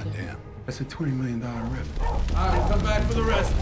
Goddamn. That's a $20 million rip. All right, come back for the rest.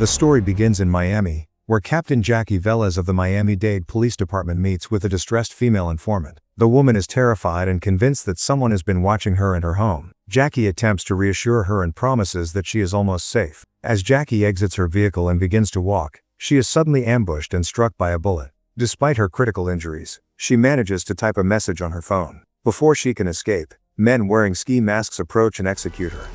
The story begins in Miami, where Captain Jackie Velas of the Miami-Dade Police Department meets with a distressed female informant. The woman is terrified and convinced that someone has been watching her and her home. Jackie attempts to reassure her and promises that she is almost safe. As Jackie exits her vehicle and begins to walk, she is suddenly ambushed and struck by a bullet. Despite her critical injuries, she manages to type a message on her phone. Before she can escape, men wearing ski masks approach and execute her.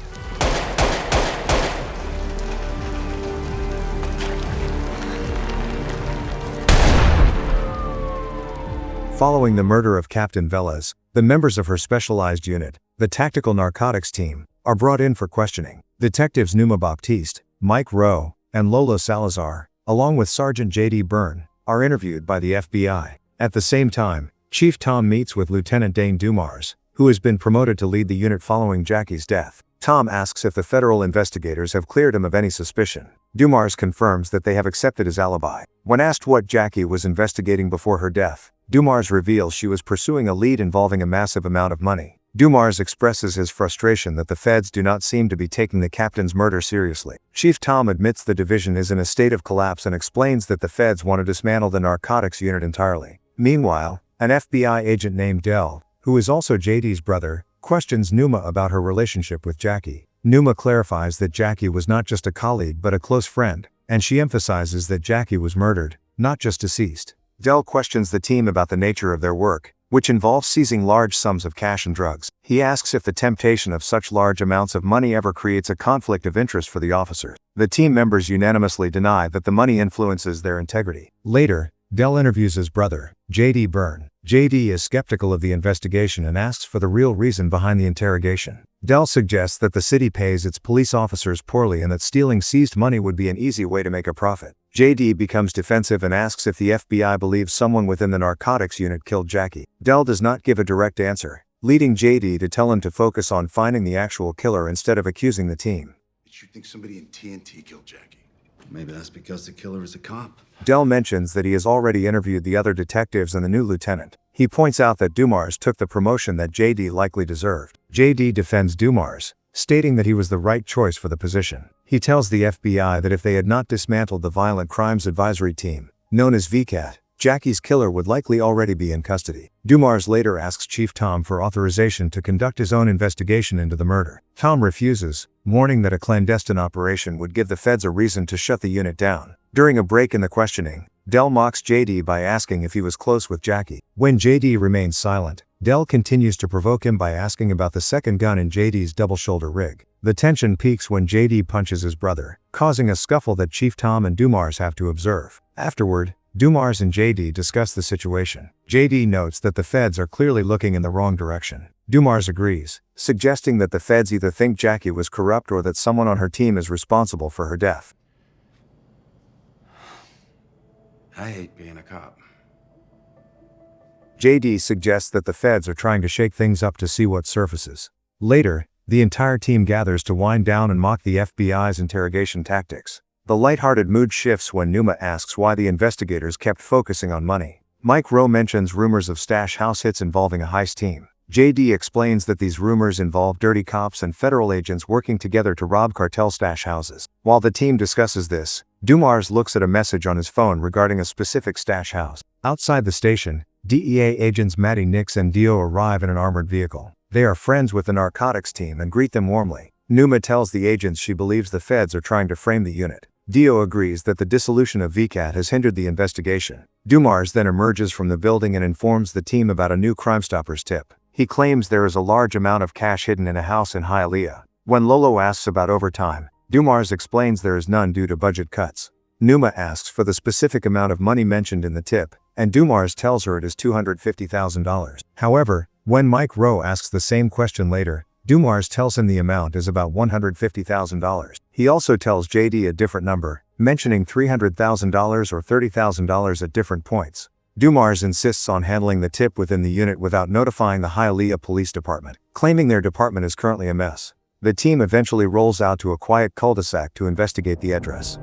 Following the murder of Captain Velas, the members of her specialized unit, the Tactical Narcotics Team, are brought in for questioning. Detectives Numa Baptiste, Mike Rowe, and Lolo Salazar, along with Sergeant J.D. Byrne, are interviewed by the FBI. At the same time, Chief Tom meets with Lieutenant Dane Dumars, who has been promoted to lead the unit following Jackie's death. Tom asks if the federal investigators have cleared him of any suspicion. Dumars confirms that they have accepted his alibi. When asked what Jackie was investigating before her death, Dumars reveals she was pursuing a lead involving a massive amount of money. Dumars expresses his frustration that the feds do not seem to be taking the captain's murder seriously. Chief Tom admits the division is in a state of collapse and explains that the feds want to dismantle the narcotics unit entirely. Meanwhile, an FBI agent named Dell, who is also JD's brother, questions Numa about her relationship with Jackie. Numa clarifies that Jackie was not just a colleague but a close friend, and she emphasizes that Jackie was murdered, not just deceased. Dell questions the team about the nature of their work, which involves seizing large sums of cash and drugs. He asks if the temptation of such large amounts of money ever creates a conflict of interest for the officers. The team members unanimously deny that the money influences their integrity. Later, Dell interviews his brother, J.D. Byrne. J.D. is skeptical of the investigation and asks for the real reason behind the interrogation. Dell suggests that the city pays its police officers poorly and that stealing seized money would be an easy way to make a profit. J.D. becomes defensive and asks if the FBI believes someone within the narcotics unit killed Jackie. Dell does not give a direct answer, leading J.D. to tell him to focus on finding the actual killer instead of accusing the team. Did you think somebody in TNT killed Jackie? Maybe that's because the killer is a cop. Dell mentions that he has already interviewed the other detectives and the new lieutenant. He points out that Dumars took the promotion that J.D. likely deserved. J.D. defends Dumars, stating that he was the right choice for the position. He tells the FBI that if they had not dismantled the Violent Crimes Advisory Team, known as VCAT, Jackie's killer would likely already be in custody. Dumars later asks Chief Tom for authorization to conduct his own investigation into the murder. Tom refuses, warning that a clandestine operation would give the feds a reason to shut the unit down. During a break in the questioning, Dell mocks JD by asking if he was close with Jackie. When JD remains silent, Dell continues to provoke him by asking about the second gun in JD's double-shoulder rig. The tension peaks when JD punches his brother, causing a scuffle that Chief Tom and Dumars have to observe. Afterward, Dumars and JD discuss the situation. JD notes that the feds are clearly looking in the wrong direction. Dumars agrees, suggesting that the feds either think Jackie was corrupt or that someone on her team is responsible for her death. I hate being a cop. JD suggests that the feds are trying to shake things up to see what surfaces. Later, the entire team gathers to wind down and mock the FBI's interrogation tactics. The lighthearted mood shifts when Numa asks why the investigators kept focusing on money. Mike Rowe mentions rumors of stash house hits involving a heist team. JD explains that these rumors involve dirty cops and federal agents working together to rob cartel stash houses. While the team discusses this, Dumars looks at a message on his phone regarding a specific stash house. Outside the station, DEA agents Matty Nix and Dio arrive in an armored vehicle. They are friends with the narcotics team and greet them warmly. Numa tells the agents she believes the feds are trying to frame the unit. Dio agrees that the dissolution of VCAT has hindered the investigation. Dumars then emerges from the building and informs the team about a new Crime Stoppers tip. He claims there is a large amount of cash hidden in a house in Hialeah. When Lolo asks about overtime, Dumars explains there is none due to budget cuts. Numa asks for the specific amount of money mentioned in the tip, and Dumars tells her it is $250,000. However, when Mike Rowe asks the same question later, Dumars tells him the amount is about $150,000. He also tells JD a different number, mentioning $300,000 or $30,000 at different points. Dumars insists on handling the tip within the unit without notifying the Hialeah Police Department, claiming their department is currently a mess. The team eventually rolls out to a quiet cul-de-sac to investigate the address.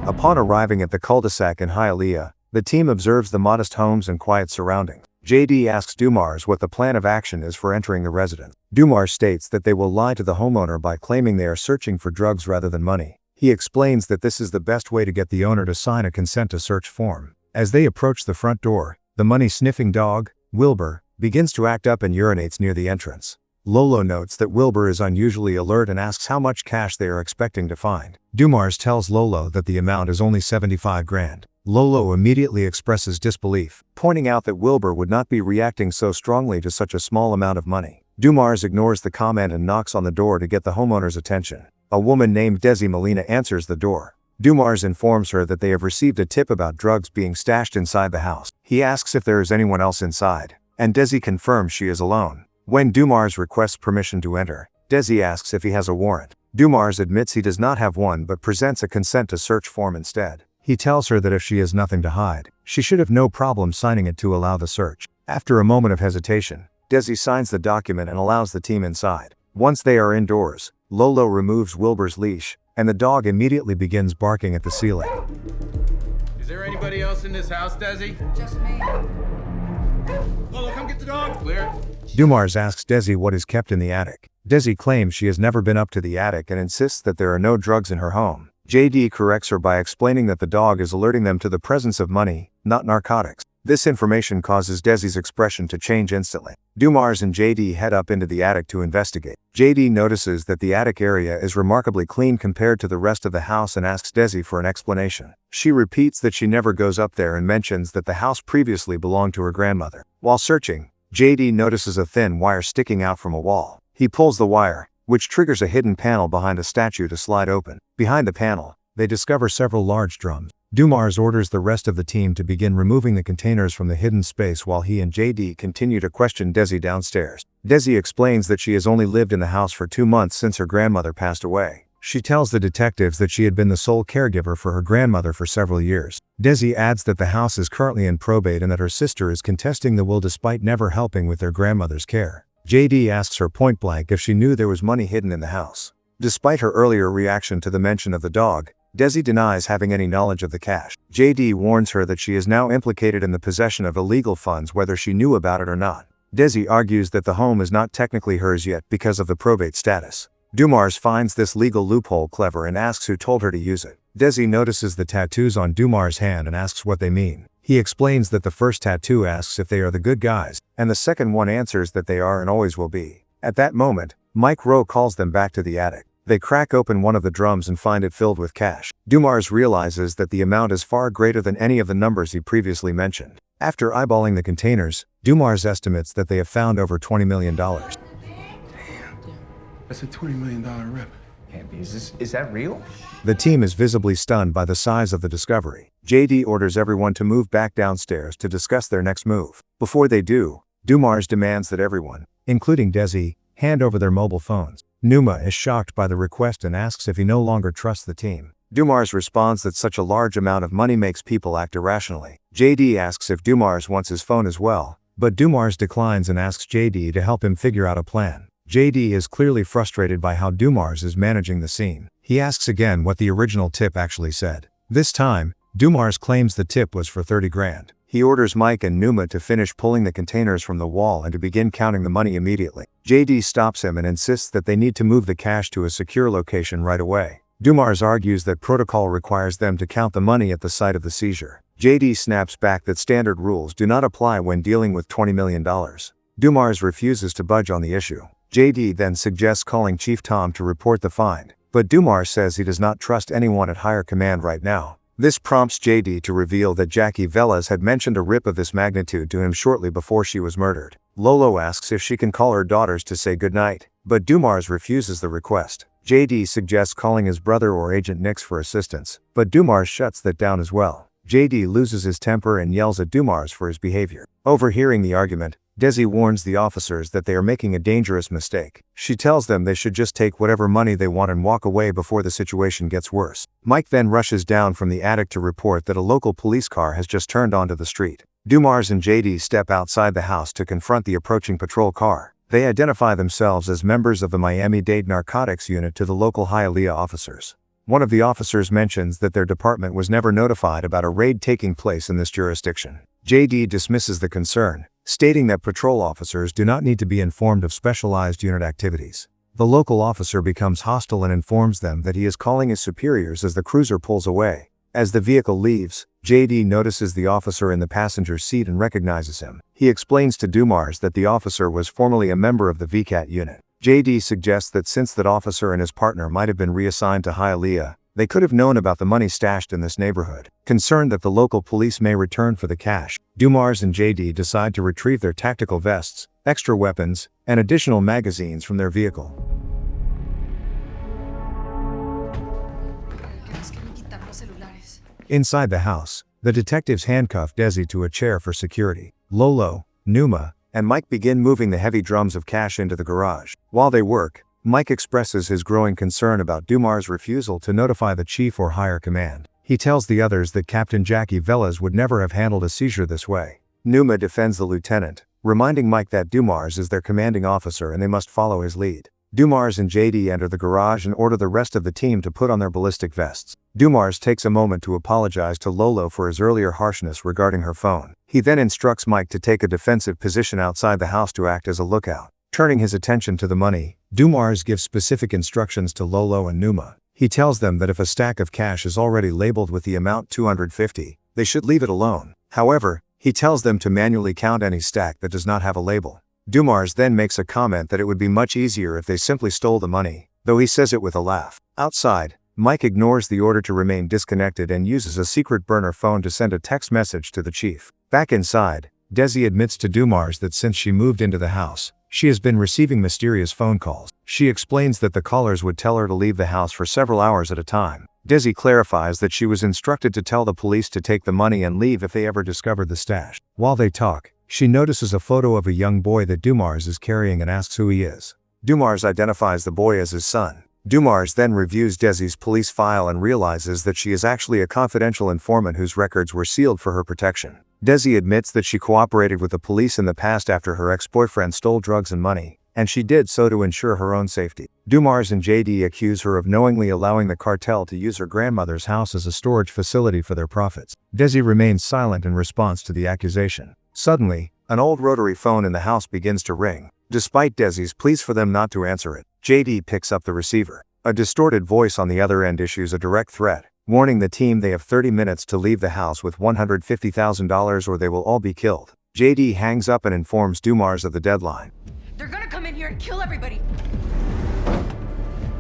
Upon arriving at the cul-de-sac in Hialeah, the team observes the modest homes and quiet surroundings. JD asks Dumars what the plan of action is for entering the residence. Dumars states that they will lie to the homeowner by claiming they are searching for drugs rather than money. He explains that this is the best way to get the owner to sign a consent to search form. As they approach the front door, the money-sniffing dog, Wilbur, begins to act up and urinates near the entrance. Lolo notes that Wilbur is unusually alert and asks how much cash they are expecting to find. Dumars tells Lolo that the amount is only $75,000. Lolo immediately expresses disbelief, pointing out that Wilbur would not be reacting so strongly to such a small amount of money. Dumars ignores the comment and knocks on the door to get the homeowner's attention. A woman named Desi Molina answers the door. Dumars informs her that they have received a tip about drugs being stashed inside the house. He asks if there is anyone else inside, and Desi confirms she is alone. When Dumars requests permission to enter, Desi asks if he has a warrant. Dumars admits he does not have one but presents a consent to search form instead. He tells her that if she has nothing to hide, she should have no problem signing it to allow the search. After a moment of hesitation, Desi signs the document and allows the team inside. Once they are indoors, Lolo removes Wilbur's leash, and the dog immediately begins barking at the ceiling. Is there anybody else in this house, Desi? Just me. Lolo, come get the dog. Clear. Dumars asks Desi what is kept in the attic. Desi claims she has never been up to the attic and insists that there are no drugs in her home. JD corrects her by explaining that the dog is alerting them to the presence of money, not narcotics. This information causes Desi's expression to change instantly. Dumars and JD head up into the attic to investigate. JD notices that the attic area is remarkably clean compared to the rest of the house and asks Desi for an explanation. She repeats that she never goes up there and mentions that the house previously belonged to her grandmother. While searching, JD notices a thin wire sticking out from a wall. He pulls the wire, which triggers a hidden panel behind a statue to slide open. Behind the panel, they discover several large drums. Dumars orders the rest of the team to begin removing the containers from the hidden space while he and JD continue to question Desi downstairs. Desi explains that she has only lived in the house for 2 months since her grandmother passed away. She tells the detectives that she had been the sole caregiver for her grandmother for several years. Desi adds that the house is currently in probate and that her sister is contesting the will despite never helping with their grandmother's care. JD asks her point blank if she knew there was money hidden in the house. Despite her earlier reaction to the mention of the dog, Desi denies having any knowledge of the cash. JD warns her that she is now implicated in the possession of illegal funds whether she knew about it or not. Desi argues that the home is not technically hers yet because of the probate status. Dumars finds this legal loophole clever and asks who told her to use it. Desi notices the tattoos on Dumars' hand and asks what they mean. He explains that the first tattoo asks if they are the good guys, and the second one answers that they are and always will be. At that moment, Mike Rowe calls them back to the attic. They crack open one of the drums and find it filled with cash. Dumars realizes that the amount is far greater than any of the numbers he previously mentioned. After eyeballing the containers, Dumars estimates that they have found over $20 million. Damn. That's a $20 million rip. Can't be. Is that real? The team is visibly stunned by the size of the discovery. JD orders everyone to move back downstairs to discuss their next move. Before they do, Dumars demands that everyone, including Desi, hand over their mobile phones. Numa is shocked by the request and asks if he no longer trusts the team. Dumars responds that such a large amount of money makes people act irrationally. JD asks if Dumars wants his phone as well, but Dumars declines and asks JD to help him figure out a plan. JD is clearly frustrated by how Dumars is managing the scene. He asks again what the original tip actually said. This time, Dumars claims the tip was for $30,000. He orders Mike and Numa to finish pulling the containers from the wall and to begin counting the money immediately. JD stops him and insists that they need to move the cash to a secure location right away. Dumars argues that protocol requires them to count the money at the site of the seizure. JD snaps back that standard rules do not apply when dealing with $20 million. Dumars refuses to budge on the issue. JD then suggests calling Chief Tom to report the find, but Dumars says he does not trust anyone at higher command right now. This prompts JD to reveal that Captain Velas had mentioned a rip of this magnitude to him shortly before she was murdered. Lolo asks if she can call her daughters to say goodnight, but Dumars refuses the request. JD suggests calling his brother or Agent Nix for assistance, but Dumar shuts that down as well. JD loses his temper and yells at Dumars for his behavior. Overhearing the argument, Desi warns the officers that they are making a dangerous mistake. She tells them they should just take whatever money they want and walk away before the situation gets worse. Mike then rushes down from the attic to report that a local police car has just turned onto the street. Dumars and JD step outside the house to confront the approaching patrol car. They identify themselves as members of the Miami-Dade narcotics unit to the local Hialeah officers. One of the officers mentions that their department was never notified about a raid taking place in this jurisdiction. JD dismisses the concern, stating that patrol officers do not need to be informed of specialized unit activities. The local officer becomes hostile and informs them that he is calling his superiors as the cruiser pulls away. As the vehicle leaves, JD notices the officer in the passenger seat and recognizes him. He explains to Dumars that the officer was formerly a member of the VCAT unit. JD suggests that since that officer and his partner might have been reassigned to Hialeah, they could have known about the money stashed in this neighborhood. Concerned that the local police may return for the cash, Dumars and JD decide to retrieve their tactical vests, extra weapons, and additional magazines from their vehicle. Inside the house, the detectives handcuff Desi to a chair for security. Lolo, Numa, and Mike begin moving the heavy drums of cash into the garage. While they work, Mike expresses his growing concern about Dumar's refusal to notify the chief or higher command. He tells the others that Captain Velas would never have handled a seizure this way. Numa defends the lieutenant, reminding Mike that Dumars is their commanding officer and they must follow his lead. Dumars and JD enter the garage and order the rest of the team to put on their ballistic vests. Dumars takes a moment to apologize to Lolo for his earlier harshness regarding her phone. He then instructs Mike to take a defensive position outside the house to act as a lookout. Turning his attention to the money, Dumars gives specific instructions to Lolo and Numa. He tells them that if a stack of cash is already labeled with the amount 250, they should leave it alone. However, he tells them to manually count any stack that does not have a label. Dumars then makes a comment that it would be much easier if they simply stole the money, though he says it with a laugh. Outside, Mike ignores the order to remain disconnected and uses a secret burner phone to send a text message to the chief. Back inside, Desi admits to Dumars that since she moved into the house, she has been receiving mysterious phone calls. She explains that the callers would tell her to leave the house for several hours at a time. Desi clarifies that she was instructed to tell the police to take the money and leave if they ever discovered the stash. While they talk, she notices a photo of a young boy that Dumars is carrying and asks who he is. Dumars identifies the boy as his son. Dumars then reviews Desi's police file and realizes that she is actually a confidential informant whose records were sealed for her protection. Desi admits that she cooperated with the police in the past after her ex-boyfriend stole drugs and money, and she did so to ensure her own safety. Dumars and JD accuse her of knowingly allowing the cartel to use her grandmother's house as a storage facility for their profits. Desi remains silent in response to the accusation. Suddenly, an old rotary phone in the house begins to ring. Despite Desi's pleas for them not to answer it, JD picks up the receiver. A distorted voice on the other end issues a direct threat, warning the team they have 30 minutes to leave the house with $150,000 or they will all be killed. JD hangs up and informs Dumars of the deadline. They're gonna come in here and kill everybody.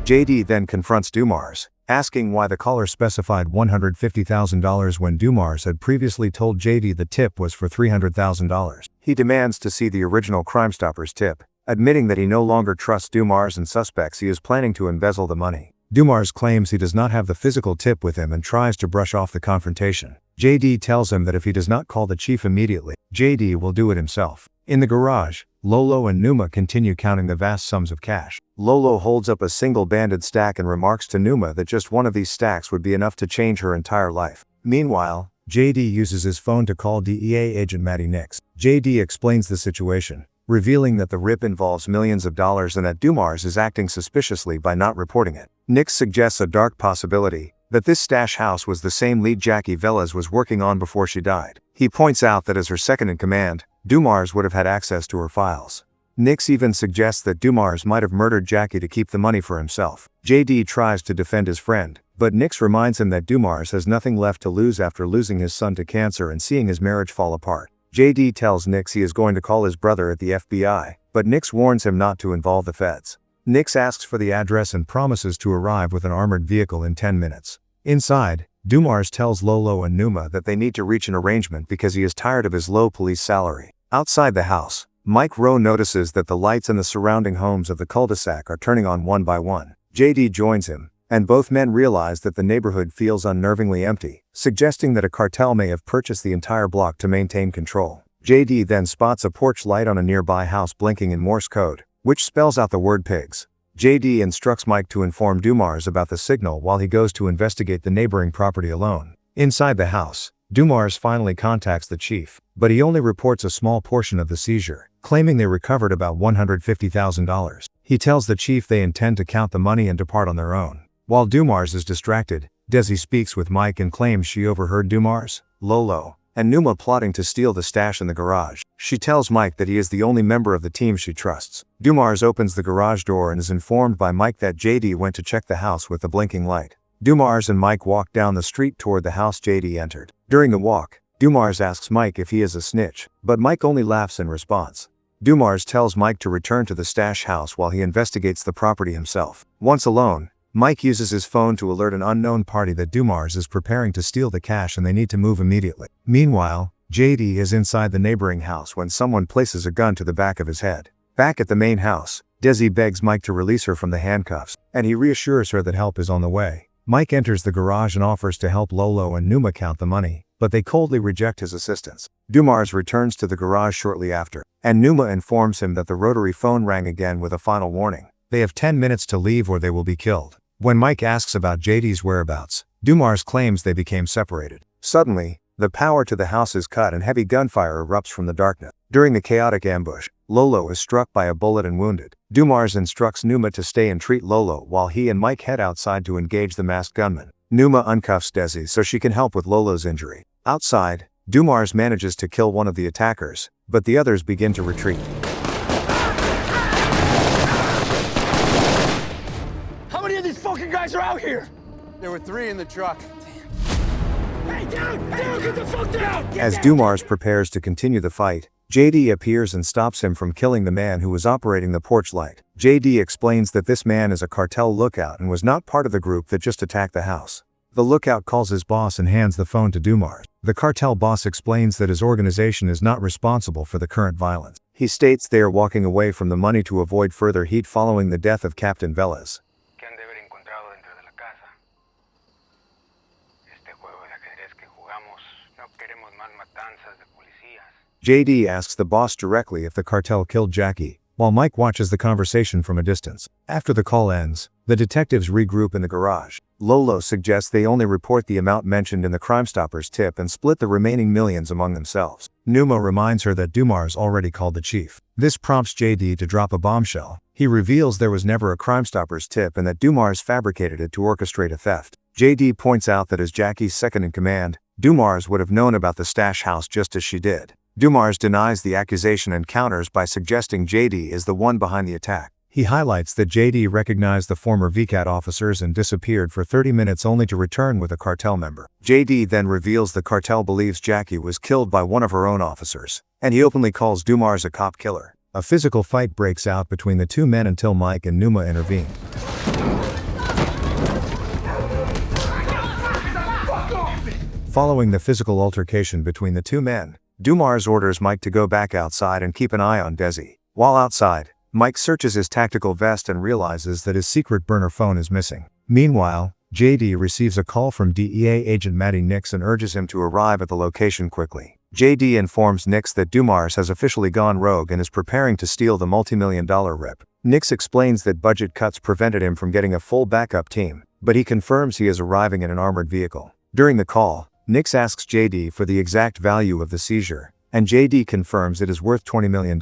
JD then confronts Dumars, asking why the caller specified $150,000 when Dumars had previously told JD the tip was for $300,000. He demands to see the original Crime Stoppers tip, admitting that he no longer trusts Dumars and suspects he is planning to embezzle the money. Dumars claims he does not have the physical tip with him and tries to brush off the confrontation. JD tells him that if he does not call the chief immediately, JD will do it himself. In the garage, Lolo and Numa continue counting the vast sums of cash. Lolo holds up a single banded stack and remarks to Numa that just one of these stacks would be enough to change her entire life. Meanwhile, JD uses his phone to call DEA agent Matty Nix. JD explains the situation, revealing that the rip involves millions of dollars and that Dumars is acting suspiciously by not reporting it. Nix suggests a dark possibility, that this stash house was the same lead Jackie Velas was working on before she died. He points out that as her second-in-command, Dumars would have had access to her files. Nix even suggests that Dumars might have murdered Jackie to keep the money for himself. JD tries to defend his friend, but Nix reminds him that Dumars has nothing left to lose after losing his son to cancer and seeing his marriage fall apart. JD tells Nix he is going to call his brother at the FBI, but Nix warns him not to involve the feds. Nix asks for the address and promises to arrive with an armored vehicle in 10 minutes. Inside, Dumars tells Lolo and Numa that they need to reach an arrangement because he is tired of his low police salary. Outside the house, Mike Rowe notices that the lights in the surrounding homes of the cul-de-sac are turning on one by one. JD joins him, and both men realize that the neighborhood feels unnervingly empty, suggesting that a cartel may have purchased the entire block to maintain control. JD then spots a porch light on a nearby house blinking in Morse code, which spells out the word pigs. JD instructs Mike to inform Dumars about the signal while he goes to investigate the neighboring property alone. Inside the house, Dumars finally contacts the chief, but he only reports a small portion of the seizure, claiming they recovered about $150,000. He tells the chief they intend to count the money and depart on their own. While Dumars is distracted, Desi speaks with Mike and claims she overheard Dumars, Lolo, and Numa plotting to steal the stash in the garage. She tells Mike that he is the only member of the team she trusts. Dumars opens the garage door and is informed by Mike that JD went to check the house with the blinking light. Dumars and Mike walk down the street toward the house JD entered. During the walk, Dumars asks Mike if he is a snitch, but Mike only laughs in response. Dumars tells Mike to return to the stash house while he investigates the property himself. Once alone, Mike uses his phone to alert an unknown party that Dumars is preparing to steal the cash and they need to move immediately. Meanwhile, JD is inside the neighboring house when someone places a gun to the back of his head. Back at the main house, Desi begs Mike to release her from the handcuffs, and he reassures her that help is on the way. Mike enters the garage and offers to help Lolo and Numa count the money, but they coldly reject his assistance. Dumars returns to the garage shortly after, and Numa informs him that the rotary phone rang again with a final warning. They have 10 minutes to leave or they will be killed. When Mike asks about JD's whereabouts, Dumars claims they became separated. Suddenly, the power to the house is cut and heavy gunfire erupts from the darkness. During the chaotic ambush, Lolo is struck by a bullet and wounded. Dumars instructs Numa to stay and treat Lolo while he and Mike head outside to engage the masked gunman. Numa uncuffs Desi so she can help with Lolo's injury. Outside, Dumars manages to kill one of the attackers, but the others begin to retreat. How many of these fucking guys are out here? There were 3 in the truck. Hey, down! Get the fuck down! As Dumars prepares to continue the fight, JD appears and stops him from killing the man who was operating the porch light. JD explains that this man is a cartel lookout and was not part of the group that just attacked the house. The lookout calls his boss and hands the phone to Dumars. The cartel boss explains that his organization is not responsible for the current violence. He states they are walking away from the money to avoid further heat following the death of Captain Velas. JD asks the boss directly if the cartel killed Jackie, while Mike watches the conversation from a distance. After the call ends, the detectives regroup in the garage. Lolo suggests they only report the amount mentioned in the Crime Stoppers tip and split the remaining millions among themselves. Numa reminds her that Dumars already called the chief. This prompts JD to drop a bombshell. He reveals there was never a Crime Stoppers tip and that Dumars fabricated it to orchestrate a theft. JD points out that as Jackie's second in command, Dumars would have known about the stash house just as she did. Dumars denies the accusation and counters by suggesting JD is the one behind the attack. He highlights that JD recognized the former VCAT officers and disappeared for 30 minutes only to return with a cartel member. JD then reveals the cartel believes Jackie was killed by one of her own officers, and he openly calls Dumars a cop killer. A physical fight breaks out between the two men until Mike and Numa intervene. Following the physical altercation between the two men, Dumars orders Mike to go back outside and keep an eye on Desi. While outside, Mike searches his tactical vest and realizes that his secret burner phone is missing. Meanwhile, JD receives a call from DEA agent Matty Nix and urges him to arrive at the location quickly. JD informs Nix that Dumars has officially gone rogue and is preparing to steal the multi-million-dollar rip. Nix explains that budget cuts prevented him from getting a full backup team, but he confirms he is arriving in an armored vehicle. During the call, Nix asks JD for the exact value of the seizure, and JD confirms it is worth $20 million.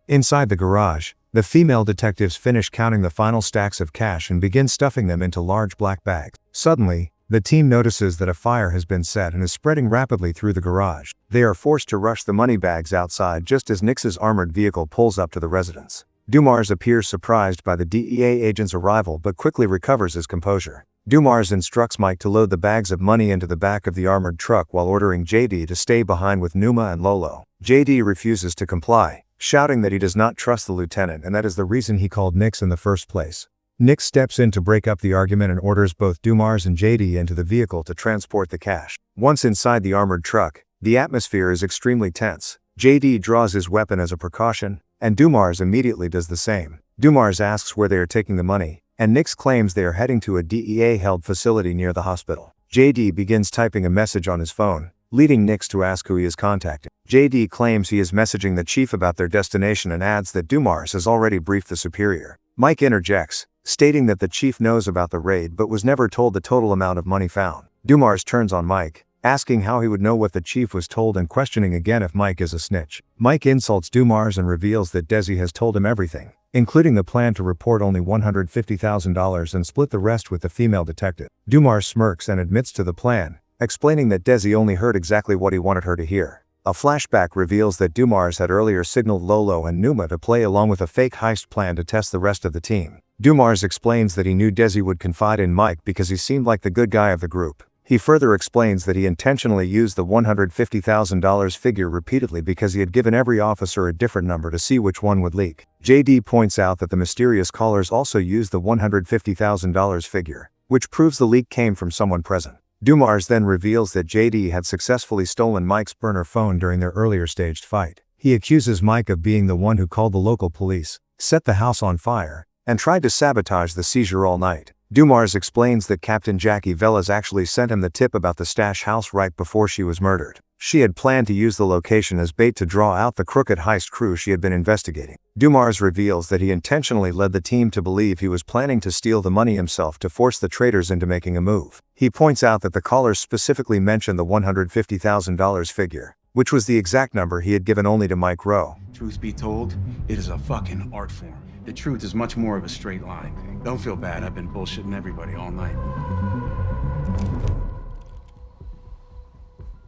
Inside the garage, the female detectives finish counting the final stacks of cash and begin stuffing them into large black bags. Suddenly, the team notices that a fire has been set and is spreading rapidly through the garage. They are forced to rush the money bags outside just as Nix's armored vehicle pulls up to the residence. Dumars appears surprised by the DEA agent's arrival but quickly recovers his composure. Dumars instructs Mike to load the bags of money into the back of the armored truck while ordering JD to stay behind with Numa and Lolo. JD refuses to comply, shouting that he does not trust the lieutenant and that is the reason he called Nix in the first place. Nix steps in to break up the argument and orders both Dumars and JD into the vehicle to transport the cash. Once inside the armored truck, the atmosphere is extremely tense. JD draws his weapon as a precaution, and Dumars immediately does the same. Dumars asks where they are taking the money, and Nix claims they are heading to a DEA-held facility near the hospital. JD begins typing a message on his phone, leading Nix to ask who he is contacting. JD claims he is messaging the chief about their destination and adds that Dumar has already briefed the superior. Mike interjects, stating that the chief knows about the raid but was never told the total amount of money found. Dumars turns on Mike, asking how he would know what the chief was told and questioning again if Mike is a snitch. Mike insults Dumars and reveals that Desi has told him everything, including the plan to report only $150,000 and split the rest with the female detective. Dumars smirks and admits to the plan, explaining that Desi only heard exactly what he wanted her to hear. A flashback reveals that Dumars had earlier signaled Lolo and Numa to play along with a fake heist plan to test the rest of the team. Dumars explains that he knew Desi would confide in Mike because he seemed like the good guy of the group. He further explains that he intentionally used the $150,000 figure repeatedly because he had given every officer a different number to see which one would leak. JD points out that the mysterious callers also used the $150,000 figure, which proves the leak came from someone present. Dumars then reveals that JD had successfully stolen Mike's burner phone during their earlier staged fight. He accuses Mike of being the one who called the local police, set the house on fire, and tried to sabotage the seizure all night. Dumars explains that Captain Velas actually sent him the tip about the stash house right before she was murdered. She had planned to use the location as bait to draw out the crooked heist crew she had been investigating. Dumars reveals that he intentionally led the team to believe he was planning to steal the money himself to force the traitors into making a move. He points out that the callers specifically mentioned the $150,000 figure, which was the exact number he had given only to Mike Rowe. Truth be told, it is a fucking art form. The truth is much more of a straight line. Don't feel bad, I've been bullshitting everybody all night.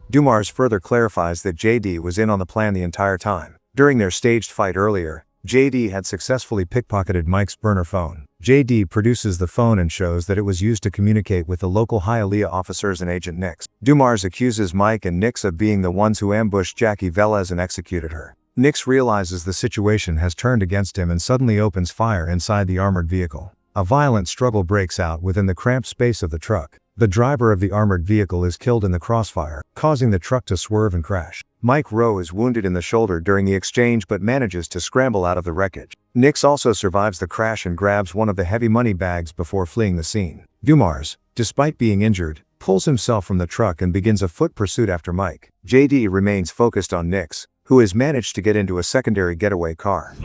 Dumars further clarifies that JD was in on the plan the entire time. During their staged fight earlier, JD had successfully pickpocketed Mike's burner phone. JD produces the phone and shows that it was used to communicate with the local Hialeah officers and Agent Nix. Dumars accuses Mike and Nix of being the ones who ambushed Jackie Velas and executed her. Nix realizes the situation has turned against him and suddenly opens fire inside the armored vehicle. A violent struggle breaks out within the cramped space of the truck. The driver of the armored vehicle is killed in the crossfire, causing the truck to swerve and crash. Mike Rowe is wounded in the shoulder during the exchange but manages to scramble out of the wreckage. Nix also survives the crash and grabs one of the heavy money bags before fleeing the scene. Dumars, despite being injured, pulls himself from the truck and begins a foot pursuit after Mike. JD remains focused on Nix, who has managed to get into a secondary getaway car.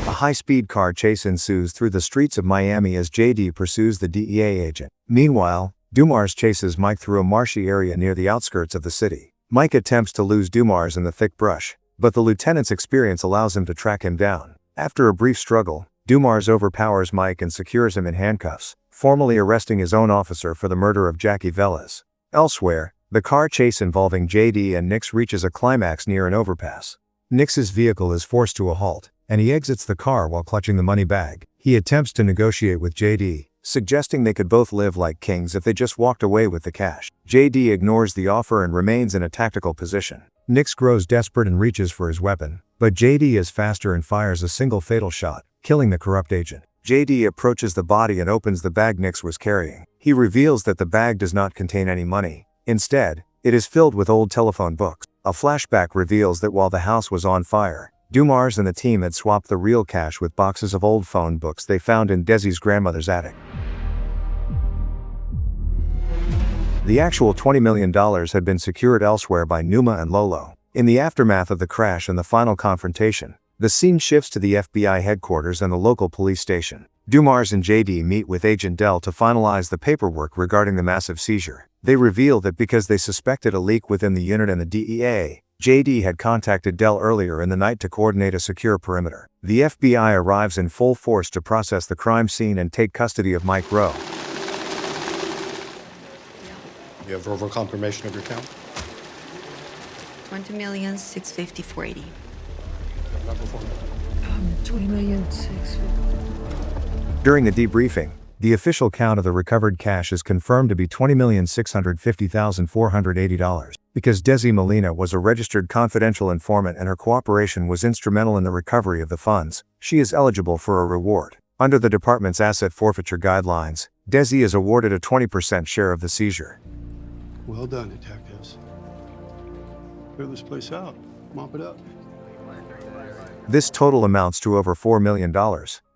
A high-speed car chase ensues through the streets of Miami as JD pursues the DEA agent. Meanwhile, Dumars chases Mike through a marshy area near the outskirts of the city. Mike attempts to lose Dumars in the thick brush, but the lieutenant's experience allows him to track him down. After a brief struggle, Dumars overpowers Mike and secures him in handcuffs, formally arresting his own officer for the murder of Jackie Velas. Elsewhere, the car chase involving JD and Nix reaches a climax near an overpass. Nix's vehicle is forced to a halt, and he exits the car while clutching the money bag. He attempts to negotiate with JD, suggesting they could both live like kings if they just walked away with the cash. JD ignores the offer and remains in a tactical position. Nix grows desperate and reaches for his weapon, but JD is faster and fires a single fatal shot, killing the corrupt agent. JD approaches the body and opens the bag Nix was carrying. He reveals that the bag does not contain any money. Instead, it is filled with old telephone books. A flashback reveals that while the house was on fire, Dumars and the team had swapped the real cash with boxes of old phone books they found in Desi's grandmother's attic. The actual $20 million had been secured elsewhere by Numa and Lolo. In the aftermath of the crash and the final confrontation, the scene shifts to the FBI headquarters and the local police station. Dumars and JD meet with Agent Dell to finalize the paperwork regarding the massive seizure. They reveal that because they suspected a leak within the unit and the DEA, JD had contacted Dell earlier in the night to coordinate a secure perimeter. The FBI arrives in full force to process the crime scene and take custody of Mike Rowe. You have verbal confirmation of your count? 20,650,480. Number 4. 20,650,000. During the debriefing, the official count of the recovered cash is confirmed to be $20,650,480. Because Desi Molina was a registered confidential informant and her cooperation was instrumental in the recovery of the funds, she is eligible for a reward. Under the department's asset forfeiture guidelines, Desi is awarded a 20% share of the seizure. Well done, detectives. Clear this place out. Mop it up. This total amounts to over $4 million,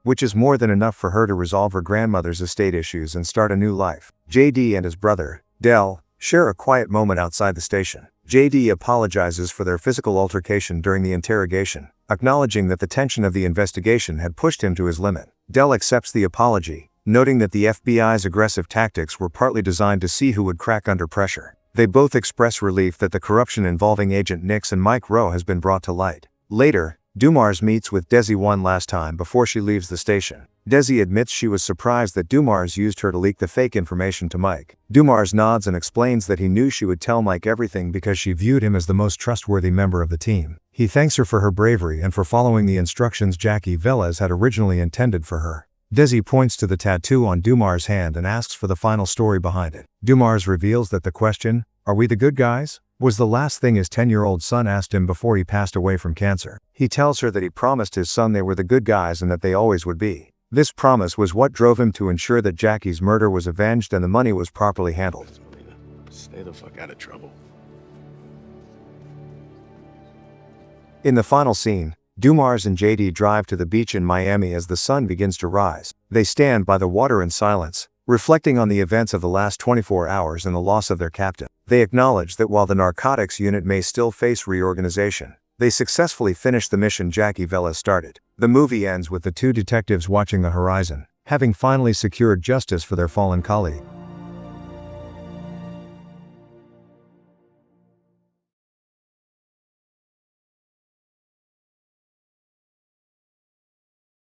which is more than enough for her to resolve her grandmother's estate issues and start a new life. JD and his brother, Del, share a quiet moment outside the station. JD apologizes for their physical altercation during the interrogation, acknowledging that the tension of the investigation had pushed him to his limit. Del accepts the apology, noting that the FBI's aggressive tactics were partly designed to see who would crack under pressure. They both express relief that the corruption involving Agent Nix and Mike Rowe has been brought to light. Later, Dumars meets with Desi one last time before she leaves the station. Desi admits she was surprised that Dumars used her to leak the fake information to Mike. Dumars nods and explains that he knew she would tell Mike everything because she viewed him as the most trustworthy member of the team. He thanks her for her bravery and for following the instructions Captain Velas had originally intended for her. Desi points to the tattoo on Dumars' hand and asks for the final story behind it. Dumars reveals that the question, "Are we the good guys?" was the last thing his 10-year-old son asked him before he passed away from cancer. He tells her that he promised his son they were the good guys and that they always would be. This promise was what drove him to ensure that Jackie's murder was avenged and the money was properly handled. Stay the fuck out of trouble. In the final scene, Dumars and JD drive to the beach in Miami as the sun begins to rise. They stand by the water in silence, reflecting on the events of the last 24 hours and the loss of their captain. They acknowledge that while the narcotics unit may still face reorganization, they successfully finished the mission Captain Velas started. The movie ends with the two detectives watching the horizon, having finally secured justice for their fallen colleague.